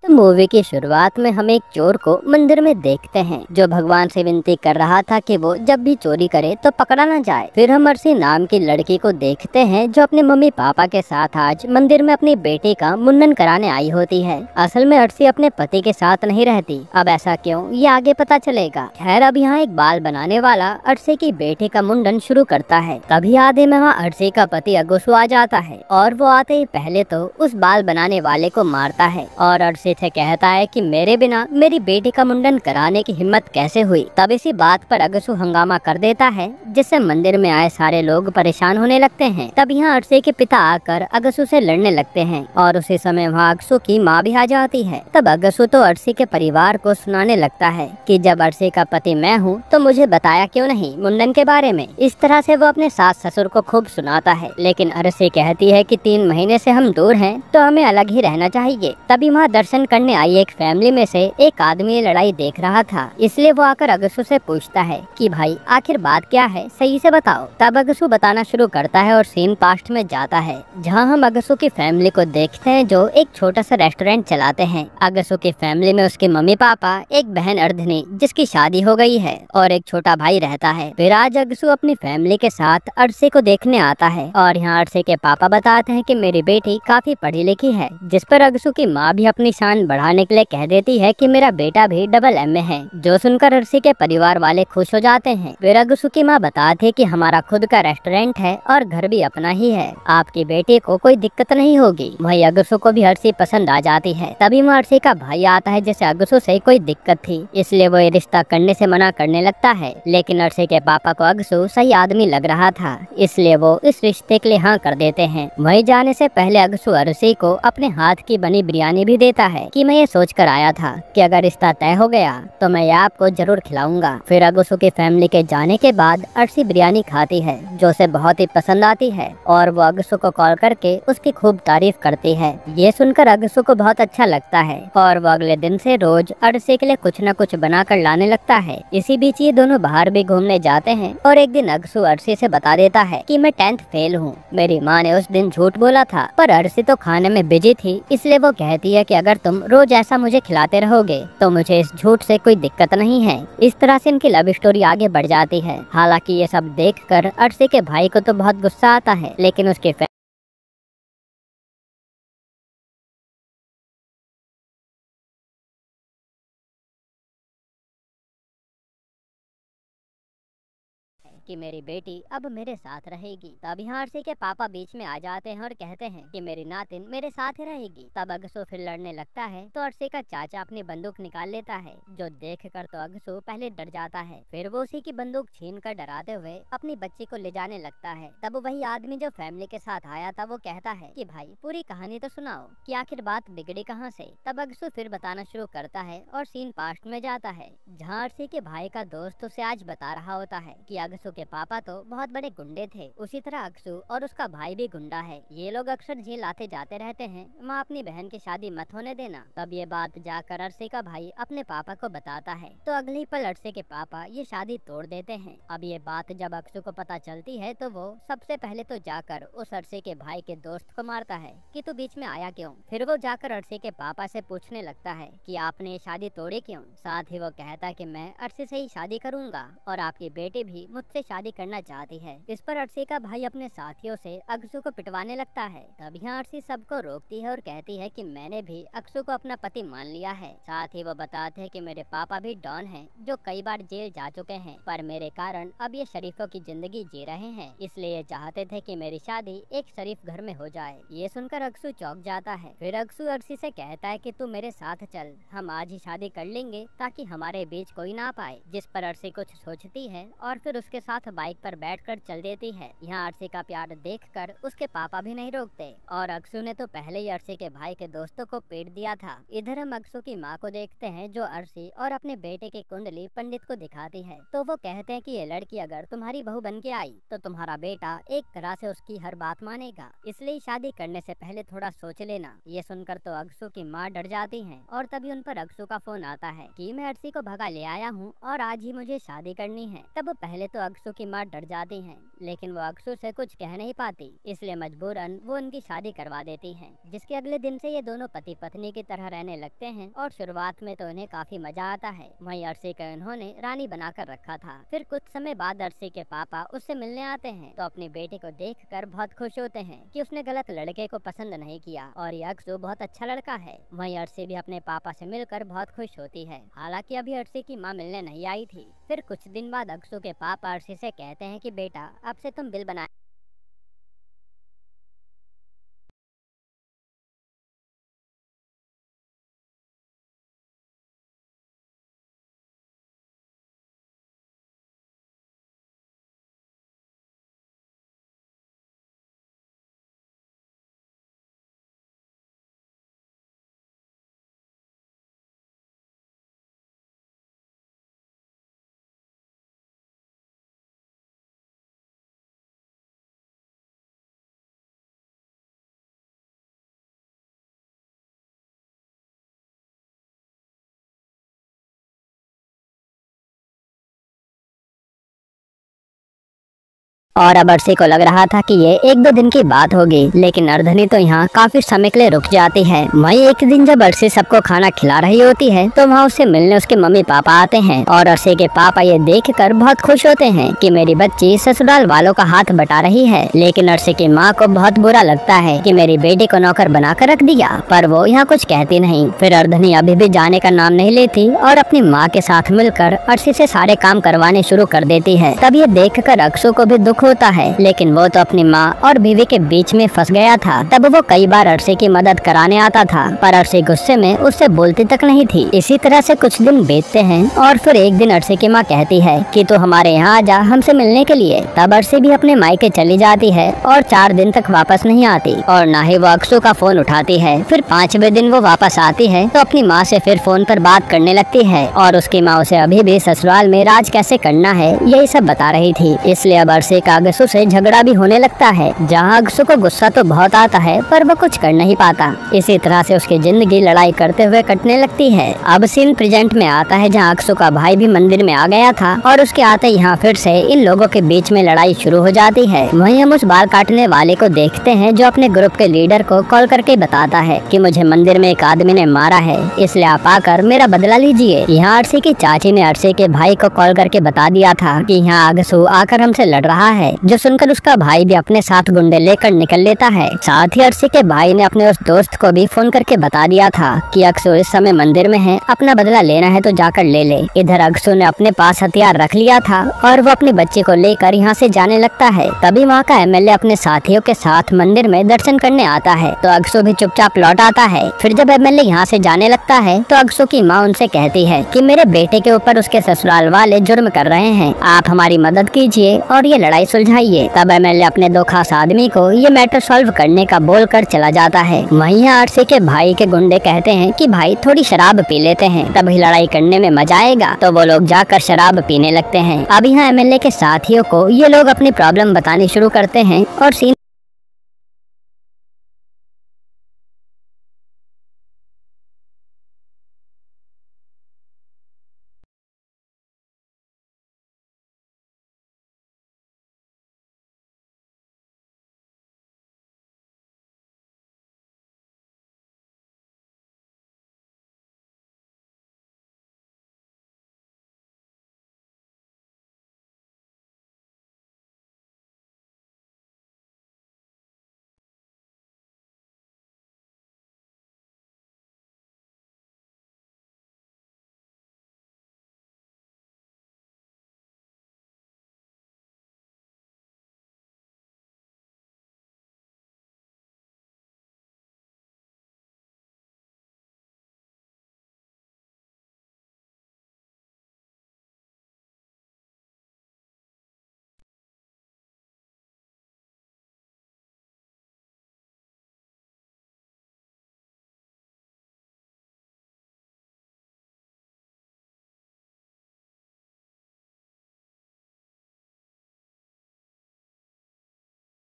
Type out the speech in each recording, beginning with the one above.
तो मूवी की शुरुआत में हम एक चोर को मंदिर में देखते हैं जो भगवान से विनती कर रहा था कि वो जब भी चोरी करे तो पकड़ा न जाए। फिर हम अर्शी नाम की लड़की को देखते हैं जो अपने मम्मी पापा के साथ आज मंदिर में अपनी बेटी का मुंडन कराने आई होती है। असल में अर्शी अपने पति के साथ नहीं रहती। अब ऐसा क्यों, ये आगे पता चलेगा। खैर, अब यहाँ एक बाल बनाने वाला अर्शी की बेटी का मुंडन शुरू करता है। तभी आधे में वहाँ अर्शी का पति अगसू आ जाता है और वो आते ही पहले तो उस बाल बनाने वाले को मारता है और अर्शी से कहता है कि मेरे बिना मेरी बेटी का मुंडन कराने की हिम्मत कैसे हुई। तब इसी बात पर अगसू हंगामा कर देता है जिससे मंदिर में आए सारे लोग परेशान होने लगते हैं। तब यहाँ अर्शी के पिता आकर अगसू से लड़ने लगते हैं और उसी समय वहाँ अगसू की माँ भी आ जाती है। तब अगसू तो अर्शी के परिवार को सुनाने लगता है कि जब अर्शी का पति मैं हूँ तो मुझे बताया क्यों नहीं मुंडन के बारे में। इस तरह से वो अपने सास ससुर को खूब सुनाता है, लेकिन अर्शी कहती है कि 3 महीने से हम दूर हैं तो हमें अलग ही रहना चाहिए। तभी वहाँ दर्शन करने आई एक फैमिली में से एक आदमी ये लड़ाई देख रहा था, इसलिए वो आकर अगसू से पूछता है कि भाई आखिर बात क्या है, सही से बताओ। तब अगसू बताना शुरू करता है और सीन पास्ट में जाता है जहां हम अगसू की फैमिली को देखते हैं जो एक छोटा सा रेस्टोरेंट चलाते हैं। अगसू की फैमिली में उसके मम्मी पापा, एक बहन अर्धनी जिसकी शादी हो गई है और एक छोटा भाई रहता है। फिर आज अगसू अपनी फैमिली के साथ अर्शी को देखने आता है और यहाँ अर्शी के पापा बताते हैं कि मेरी बेटी काफी पढ़ी लिखी है, जिस पर अगसू की माँ भी अपनी शान बढ़ाने के लिए कह देती है कि मेरा बेटा भी डबल MA है। जो सुनकर अर्शी के परिवार वाले खुश हो जाते हैं। फिर अगसू की माँ बताती है कि हमारा खुद का रेस्टोरेंट है और घर भी अपना ही है, आपकी बेटी को कोई दिक्कत नहीं होगी। वही अगसू को भी अर्शी पसंद आ जाती है। तभी वहाँ अर्शी का भाई आता है जिसे अगसू से कोई दिक्कत थी, इसलिए वो ये रिश्ता करने से मना करने लगता है। लेकिन अर्शी के पापा को अगसू सही आदमी लग रहा था, इसलिए वो इस रिश्ते के लिए हाँ कर देते हैं। वही जाने से पहले अगसू अर्शी को अपने हाथ की बनी बिरयानी भी देता है कि मैं ये सोच कर आया था कि अगर रिश्ता तय हो गया तो मैं ये आपको जरूर खिलाऊंगा। फिर अगसू की फैमिली के जाने के बाद अर्शी बिरयानी खाती है जो उसे बहुत ही पसंद आती है और वो अगसू को कॉल करके उसकी खूब तारीफ करती है। ये सुनकर अगसू को बहुत अच्छा लगता है और वो अगले दिन से रोज अर्शी के लिए कुछ न कुछ बना कर लाने लगता है। इसी बीच ये दोनों बाहर भी घूमने जाते हैं और एक दिन अगसू अर्शी से बता देता है कि मैं 10th फेल हूँ। मेरी माँ ने उस दिन झूठ बोला था, पर अर्शी तो खाने में बिजी थी, इसलिए वो कहती है कि अगर तुम रोज ऐसा मुझे खिलाते रहोगे तो मुझे इस झूठ से कोई दिक्कत नहीं है। इस तरह से इनकी लव स्टोरी आगे बढ़ जाती है। हालांकि ये सब देखकर अर्शी के भाई को तो बहुत गुस्सा आता है, लेकिन उसके कि मेरी बेटी अब मेरे साथ रहेगी। तब यहाँ अर्शी के पापा बीच में आ जाते हैं और कहते हैं कि मेरी नातिन मेरे साथ ही रहेगी। तब अगसू फिर लड़ने लगता है तो अर्शी का चाचा अपनी बंदूक निकाल लेता है, जो देखकर तो अगसू पहले डर जाता है। फिर वो उसी की बंदूक छीन कर डराते हुए अपनी बच्ची को ले जाने लगता है। तब वही आदमी जो फैमिली के साथ आया था वो कहता है कि भाई पूरी कहानी तो सुनाओ कि आखिर बात बिगड़ी कहाँ से। तब अगसू फिर बताना शुरू करता है और सीन पास्ट में जाता है जहाँ अर्शी के भाई का दोस्त उसे आज बता रहा होता है कि अगसू के पापा तो बहुत बड़े गुंडे थे, उसी तरह अगसू और उसका भाई भी गुंडा है। ये लोग अक्सर झील आते जाते रहते हैं, माँ अपनी बहन की शादी मत होने देना। तब ये बात जाकर अर्शी का भाई अपने पापा को बताता है तो अगले ही पल अर्शी के पापा ये शादी तोड़ देते हैं। अब ये बात जब अगसू को पता चलती है तो वो सबसे पहले तो जाकर उस अर्शी के भाई के दोस्त को मारता है कि तू बीच में आया क्यों। फिर वो जाकर अर्शी के पापा से पूछने लगता है कि आपने ये शादी तोड़ी क्यों। साथ ही वो कहता है कि मैं अर्शी से ही शादी करूंगा और आपकी बेटी भी मुझसे शादी करना चाहती है। इस पर अर्शी का भाई अपने साथियों से अगसू को पिटवाने लगता है। तब यहाँ अर्शी सबको रोकती है और कहती है कि मैंने भी अगसू को अपना पति मान लिया है। साथ ही वो बताते हैं कि मेरे पापा भी डॉन हैं जो कई बार जेल जा चुके हैं, पर मेरे कारण अब ये शरीफों की जिंदगी जी रहे हैं, इसलिए ये चाहते थे कि मेरी शादी एक शरीफ घर में हो जाए। ये सुनकर अगसू चौंक जाता है। फिर अगसू अर्शी से कहता है कि तू मेरे साथ चल, हम आज ही शादी कर लेंगे ताकि हमारे बीच कोई ना पाए। जिस पर अर्शी कुछ सोचती है और फिर उसके साथ बाइक पर बैठकर चल देती है। यहाँ अर्शी का प्यार देखकर उसके पापा भी नहीं रोकते और अगसू ने तो पहले ही अर्शी के भाई के दोस्तों को पीट दिया था। इधर हम अगसू की माँ को देखते हैं जो अर्शी और अपने बेटे की कुंडली पंडित को दिखाती है। तो वो कहते हैं कि ये लड़की अगर तुम्हारी बहू बन के आई तो तुम्हारा बेटा एक तरह से उसकी हर बात मानेगा, इसलिए शादी करने से पहले थोड़ा सोच लेना। ये सुनकर तो अगसू की माँ डर जाती है और तभी उन पर अगसू का फोन आता है कि मैं अर्शी को भगा ले आया हूँ और आज ही मुझे शादी करनी है। तब पहले तो अक्षु की माँ डर जाती हैं, लेकिन वो अक्षु से कुछ कह नहीं पाती, इसलिए मजबूरन वो उनकी शादी करवा देती हैं। जिसके अगले दिन से ये दोनों पति पत्नी की तरह रहने लगते हैं और शुरुआत में तो उन्हें काफी मजा आता है। वहीं अर्शी को उन्होंने रानी बनाकर रखा था। फिर कुछ समय बाद अर्शी के पापा उससे मिलने आते हैं तो अपनी बेटी को देखकर बहुत खुश होते हैं कि उसने गलत लड़के को पसंद नहीं किया और ये अक्षु बहुत अच्छा लड़का है। वहीं अर्शी भी अपने पापा से मिलकर बहुत खुश होती है। हालांकि अभी अर्शी की माँ मिलने नहीं आई थी। फिर कुछ दिन बाद अक्षु के पापा अर्शी से कहते हैं कि बेटा, अब से तुम बिल बना और अब अर्शी को लग रहा था कि ये एक दो दिन की बात होगी, लेकिन अर्धनी तो यहाँ काफी समय के लिए रुक जाती है। वहीं एक दिन जब अर्शी सबको खाना खिला रही होती है तो वहाँ उससे मिलने उसके मम्मी पापा आते हैं और अर्शी के पापा ये देखकर बहुत खुश होते हैं कि मेरी बच्ची ससुराल वालों का हाथ बटा रही है। लेकिन अर्शी की माँ को बहुत बुरा लगता है कि मेरी बेटी को नौकर बनाकर रख दिया, पर वो यहाँ कुछ कहती नहीं। फिर अर्धनी अभी भी जाने का नाम नहीं लेती और अपनी माँ के साथ मिलकर अर्शी से सारे काम करवाने शुरू कर देती है। तब ये देखकर अक्षु को भी दुख होता है, लेकिन वो तो अपनी माँ और बीवी के बीच में फंस गया था। तब वो कई बार अर्शी की मदद कराने आता था, पर अर्शी गुस्से में उससे बोलती तक नहीं थी। इसी तरह से कुछ दिन बीतते हैं और फिर एक दिन अर्शी की माँ कहती है कि तू हमारे यहाँ आ जा हमसे मिलने के लिए। तब अर्शी भी अपने मायके चली जाती है और 4 दिन तक वापस नहीं आती और न ही वो अक्षु का फोन उठाती है। फिर 5वें दिन वो वापस आती है तो अपनी माँ से फिर फोन पर बात करने लगती है और उसकी माँ उसे अभी भी ससुराल में राज कैसे करना है यही सब बता रही थी। इसलिए अब अर्शी का अगसू से झगड़ा भी होने लगता है, जहाँ अगसू को गुस्सा तो बहुत आता है पर वो कुछ कर नहीं पाता। इसी तरह से उसकी जिंदगी लड़ाई करते हुए कटने लगती है। अब सीन प्रेजेंट में आता है जहाँ अगसू का भाई भी मंदिर में आ गया था और उसके आते यहाँ फिर से इन लोगों के बीच में लड़ाई शुरू हो जाती है। वहीं हम उस बाल काटने वाले को देखते हैं जो अपने ग्रुप के लीडर को कॉल करके बताता है कि मुझे मंदिर में एक आदमी ने मारा है, इसलिए आप आकर मेरा बदला लीजिए। यहाँ अर्शी की चाची ने अर्शी के भाई को कॉल करके बता दिया था कि यहाँ अगसू आकर हमसे लड़ रहा है, जो सुनकर उसका भाई भी अपने साथ गुंडे लेकर निकल लेता है। साथ ही अर्शी के भाई ने अपने उस दोस्त को भी फोन करके बता दिया था कि अगसू इस समय मंदिर में है, अपना बदला लेना है तो जाकर ले ले। इधर अगसू ने अपने पास हथियार रख लिया था और वो अपने बच्चे को लेकर यहाँ से जाने लगता है। तभी वहाँ का एमएलए अपने साथियों के साथ मंदिर में दर्शन करने आता है तो अगसू भी चुपचाप लौट आता है। फिर जब एमएलए यहाँ से जाने लगता है तो अगसू की माँ उनसे कहती है कि मेरे बेटे के ऊपर उसके ससुराल वाले जुर्म कर रहे हैं, आप हमारी मदद कीजिए और ये लड़ाई सुलझाइए। तब एमएलए अपने 2 खास आदमी को ये मैटर सॉल्व करने का बोलकर चला जाता है। वहीं अर्शी के भाई के गुंडे कहते हैं कि भाई थोड़ी शराब पी लेते हैं, तभी लड़ाई करने में मजा आएगा। तो वो लोग जाकर शराब पीने लगते हैं। अब यहाँ एमएलए के साथियों को ये लोग अपनी प्रॉब्लम बतानी शुरू करते हैं और सीन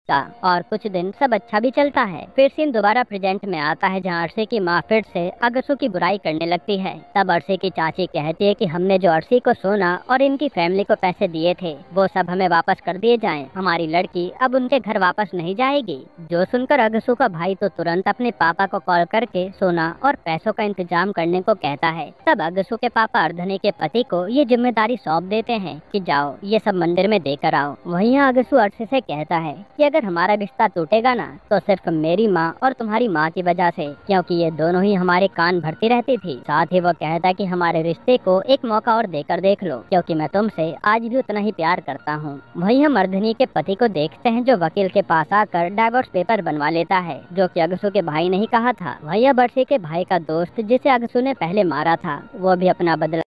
का और कुछ दिन सब अच्छा भी चलता है। फिर सीन दोबारा प्रेजेंट में आता है जहाँ अर्शी की माँ फिर से अगसू की बुराई करने लगती है। तब अर्शी की चाची कहती है कि हमने जो अर्शी को सोना और इनकी फैमिली को पैसे दिए थे वो सब हमें वापस कर दिए जाएं। हमारी लड़की अब उनके घर वापस नहीं जाएगी। जो सुनकर अगसू का भाई तो तुरंत अपने पापा को कॉल करके सोना और पैसों का इंतजाम करने को कहता है। तब अगसू के पापा अर्धनी के पति को ये जिम्मेदारी सौंप देते हैं कि जाओ ये सब मंदिर में देकर आओ। वहीं अगसू अर्शी से कहता है कि अगर हमारा रिश्ता टूटेगा ना तो सिर्फ मेरी माँ और तुम्हारी माँ की वजह से, क्योंकि ये दोनों ही हमारे कान भरती रहती थी। साथ ही वो कहता कि हमारे रिश्ते को एक मौका और देकर देख लो, क्योंकि मैं तुमसे आज भी उतना ही प्यार करता हूँ। वहीं हम अर्धनी के पति को देखते हैं जो वकील के पास आकर डाइवोर्स पेपर बनवा लेता है, जो कि अगसू के भाई ने ही कहा था। वहीं अब अर्शी के भाई का दोस्त जिसे अगसू ने पहले मारा था वो भी अपना बदला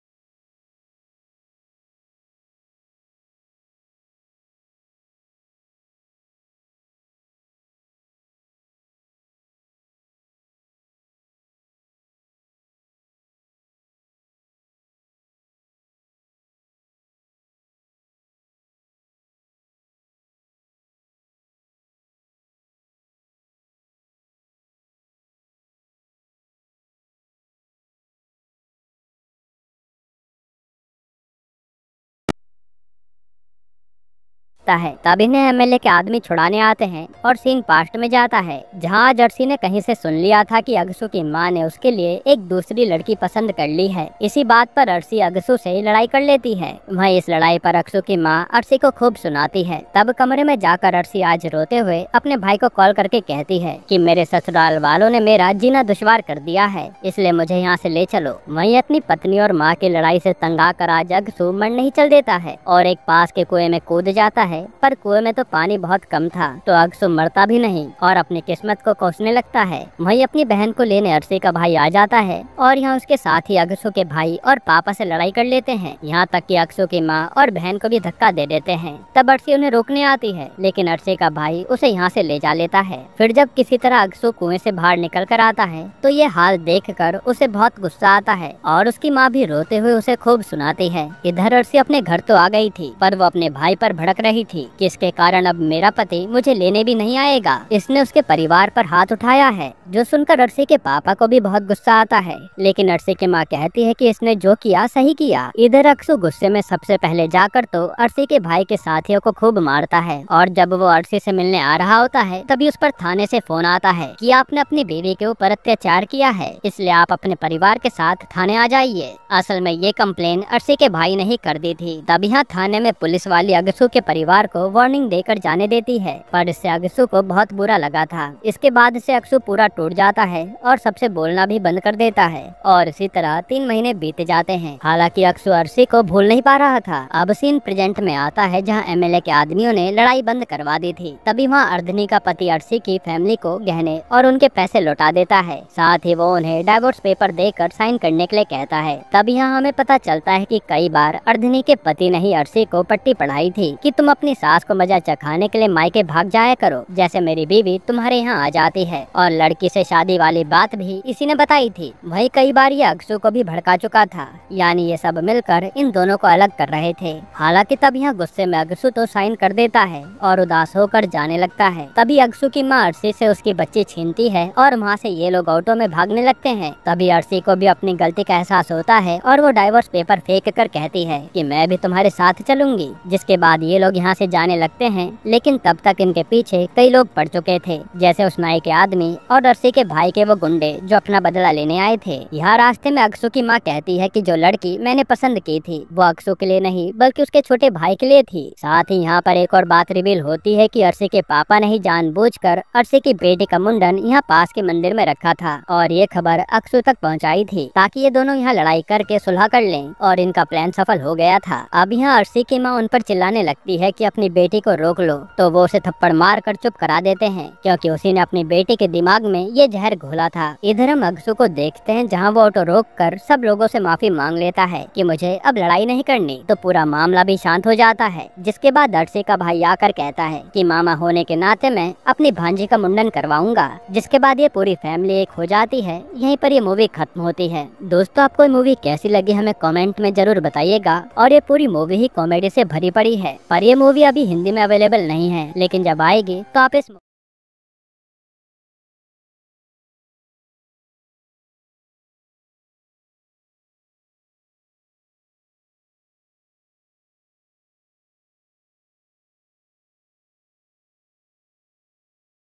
है। तब इन्हें एमएलए के आदमी छुड़ाने आते हैं और सीन पास्ट में जाता है जहां आज अर्शी ने कहीं से सुन लिया था कि अगसू की मां ने उसके लिए एक दूसरी लड़की पसंद कर ली है। इसी बात पर अर्शी अगसू से लड़ाई कर लेती है। वहीं इस लड़ाई पर अगसू की मां अर्शी को खूब सुनाती है। तब कमरे में जाकर अर्शी आज रोते हुए अपने भाई को कॉल करके कहती है कि मेरे ससुराल वालों ने मेरा जीना दुश्वार कर दिया है, इसलिए मुझे यहाँ से ले चलो। वहीं अपनी पत्नी और माँ की लड़ाई से तंग आकर आज अगसू मन नहीं चल देता है और एक पास के कुएं में कूद जाता है, पर कुएं में तो पानी बहुत कम था तो अगसू मरता भी नहीं और अपनी किस्मत को कोसने लगता है। वहीं अपनी बहन को लेने अर्शी का भाई आ जाता है और यहाँ उसके साथ ही अगसू के भाई और पापा से लड़ाई कर लेते हैं, यहाँ तक कि अगसू की माँ और बहन को भी धक्का दे देते हैं। तब अर्शी उन्हें रोकने आती है लेकिन अर्शी का भाई उसे यहाँ से ले जा लेता है। फिर जब किसी तरह अगसू कुएं से बाहर निकल कर आता है तो ये हाल देख कर उसे बहुत गुस्सा आता है और उसकी माँ भी रोते हुए उसे खूब सुनाती है। इधर अर्शी अपने घर तो आ गई थी पर वो अपने भाई पर भड़क रही थी कि इसके कारण अब मेरा पति मुझे लेने भी नहीं आएगा, इसने उसके परिवार पर हाथ उठाया है। जो सुनकर अर्शी के पापा को भी बहुत गुस्सा आता है लेकिन अर्शी की माँ कहती है कि इसने जो किया सही किया। इधर अगसू गुस्से में सबसे पहले जाकर तो अर्शी के भाई के साथियों को खूब मारता है और जब वो अर्शी से मिलने आ रहा होता है तभी उस पर थाने से फोन आता है कि आपने अपनी बीवी के ऊपर अत्याचार किया है, इसलिए आप अपने परिवार के साथ थाने आ जाइए। असल में ये कंप्लेन अर्शी के भाई ने ही कर दी थी। तब यहाँ थाने में पुलिस वाली अगसू के परिवार को वार्निंग देकर जाने देती है, पर इससे अगसू को बहुत बुरा लगा था। इसके बाद से अगसू पूरा टूट जाता है और सबसे बोलना भी बंद कर देता है और इसी तरह 3 महीने बीत जाते हैं। हालांकि अगसू अर्शी को भूल नहीं पा रहा था। अब सीन प्रेजेंट में आता है जहां एमएलए के आदमियों ने लड़ाई बंद करवा दी थी। तभी वहां अर्धनी का पति अर्शी की फैमिली को गहने और उनके पैसे लौटा देता है, साथ ही वो उन्हें डाइवोर्स पेपर देकर साइन करने के लिए कहता है। तब यहाँ हमें पता चलता है कि कई बार अर्धनी के पति ने ही अर्शी को पट्टी पढ़ाई थी कि तुम अपनी सास को मजा चखाने के लिए मायके भाग जाया करो, जैसे मेरी बीवी तुम्हारे यहाँ आ जाती है, और लड़की से शादी वाली बात भी इसी ने बताई थी। वही कई बार ये अगसू को भी भड़का चुका था, यानी ये सब मिलकर इन दोनों को अलग कर रहे थे। हालांकि तब यहाँ गुस्से में अगसू तो साइन कर देता है और उदास होकर जाने लगता है। तभी अगसू की माँ अर्शी से उसकी बच्ची छीनती है और वहाँ से ये लोग ऑटो में भागने लगते हैं। तभी अर्शी को भी अपनी गलती का एहसास होता है और वो डाइवोर्स पेपर फेंक कर कहती है कि मैं भी तुम्हारे साथ चलूंगी। जिसके बाद ये लोग यहाँ से जाने लगते हैं, लेकिन तब तक इनके पीछे कई लोग पड़ चुके थे, जैसे उस नाई के आदमी और अर्शी के भाई के वो गुंडे जो अपना बदला लेने आए थे। यहाँ रास्ते में अगसू की माँ कहती है कि जो लड़की मैंने पसंद की थी वो अगसू के लिए नहीं बल्कि उसके छोटे भाई के लिए थी। साथ ही यहाँ पर एक और बात रिवील होती है कि अर्शी के पापा ने ही जानबूझकर अर्शी की बेटी का मुंडन यहाँ पास के मंदिर में रखा था और ये खबर अगसू तक पहुँचाई थी ताकि ये दोनों यहाँ लड़ाई करके सुलह कर लें, और इनका प्लान सफल हो गया था। अब यहाँ अर्शी की माँ उन पर चिल्लाने लगती है कि अपनी बेटी को रोक लो, तो वो उसे थप्पड़ मार कर चुप करा देते हैं क्योंकि उसी ने अपनी बेटी के दिमाग में ये जहर घोला था। इधर हम अगसू को देखते हैं जहाँ वो ऑटो रोक कर सब लोगों से माफी मांग लेता है कि मुझे अब लड़ाई नहीं करनी, तो पूरा मामला भी शांत हो जाता है। जिसके बाद अर्शी का भाई आकर कहता है कि मामा होने के नाते मैं अपनी भांजी का मुंडन करवाऊंगा। जिसके बाद ये पूरी फैमिली एक हो जाती है। यहीं पर ये मूवी खत्म होती है। दोस्तों, आपको ये मूवी कैसी लगी हमें कमेंट में जरूर बताइएगा, और ये पूरी मूवी ही कॉमेडी से भरी पड़ी है, पर ये मूवी अभी हिंदी में अवेलेबल नहीं है, लेकिन जब आएगी तो आप इस